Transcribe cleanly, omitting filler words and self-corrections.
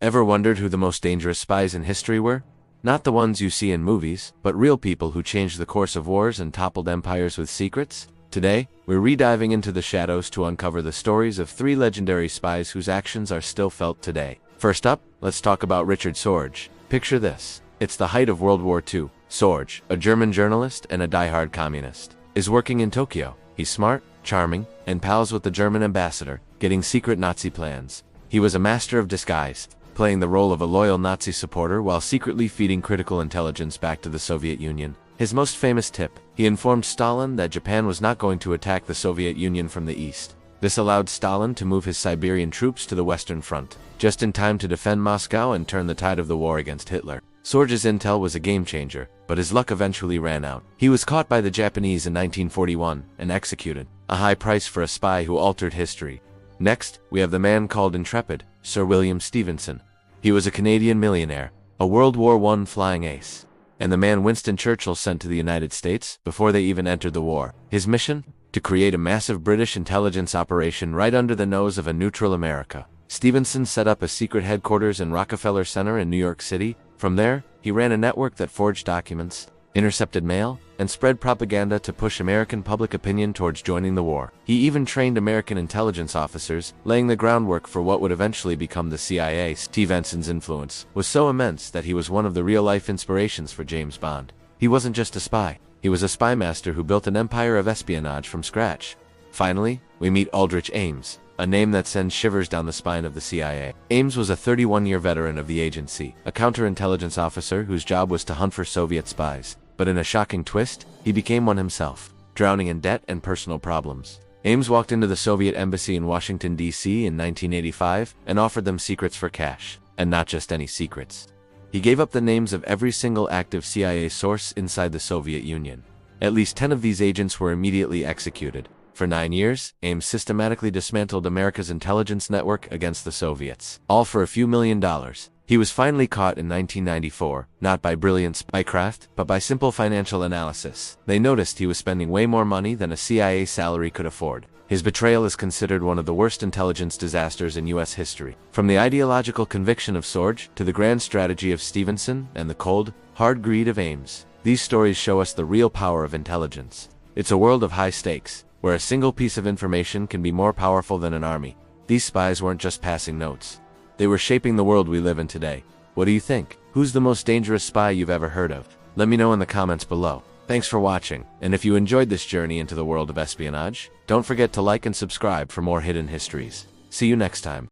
Ever wondered who the most dangerous spies in history were? Not the ones you see in movies, but real people who changed the course of wars and toppled empires with secrets? Today, we're rediving into the shadows to uncover the stories of three legendary spies whose actions are still felt today. First up, let's talk about Richard Sorge. Picture this. It's the height of World War II. Sorge, a German journalist and a die-hard communist, is working in Tokyo. He's smart, charming, and pals with the German ambassador, getting secret Nazi plans. He was a master of disguise, playing the role of a loyal Nazi supporter while secretly feeding critical intelligence back to the Soviet Union. His most famous tip: he informed Stalin that Japan was not going to attack the Soviet Union from the east. This allowed Stalin to move his Siberian troops to the Western Front, just in time to defend Moscow and turn the tide of the war against Hitler. Sorge's intel was a game-changer, but his luck eventually ran out. He was caught by the Japanese in 1941 and executed, a high price for a spy who altered history. Next, we have the man called Intrepid, Sir William Stephenson. He was a Canadian millionaire, a World War I flying ace, and the man Winston Churchill sent to the United States before they even entered the war. His mission? To create a massive British intelligence operation right under the nose of a neutral America. Stephenson set up a secret headquarters in Rockefeller Center in New York City. From there, he ran a network that forged documents, intercepted mail, and spread propaganda to push American public opinion towards joining the war. He even trained American intelligence officers, laying the groundwork for what would eventually become the CIA. Stevenson's influence was so immense that he was one of the real-life inspirations for James Bond. He wasn't just a spy. He was a spy master who built an empire of espionage from scratch. Finally, we meet Aldrich Ames, a name that sends shivers down the spine of the CIA. Ames was a 31-year veteran of the agency, a counterintelligence officer whose job was to hunt for Soviet spies. But in a shocking twist, he became one himself, drowning in debt and personal problems. Ames walked into the Soviet embassy in Washington, D.C. in 1985 and offered them secrets for cash, and not just any secrets. He gave up the names of every single active CIA source inside the Soviet Union. At least 10 of these agents were immediately executed. For 9 years, Ames systematically dismantled America's intelligence network against the Soviets, all for a few $1 million. He was finally caught in 1994, not by brilliant spycraft, but by simple financial analysis. They noticed he was spending way more money than a CIA salary could afford. His betrayal is considered one of the worst intelligence disasters in U.S. history. From the ideological conviction of Sorge to the grand strategy of Stephenson and the cold, hard greed of Ames, these stories show us the real power of intelligence. It's a world of high stakes, where a single piece of information can be more powerful than an army. These spies weren't just passing notes. They were shaping the world we live in today. What do you think? Who's the most dangerous spy you've ever heard of? Let me know in the comments below. Thanks for watching, and if you enjoyed this journey into the world of espionage, don't forget to like and subscribe for more hidden histories. See you next time.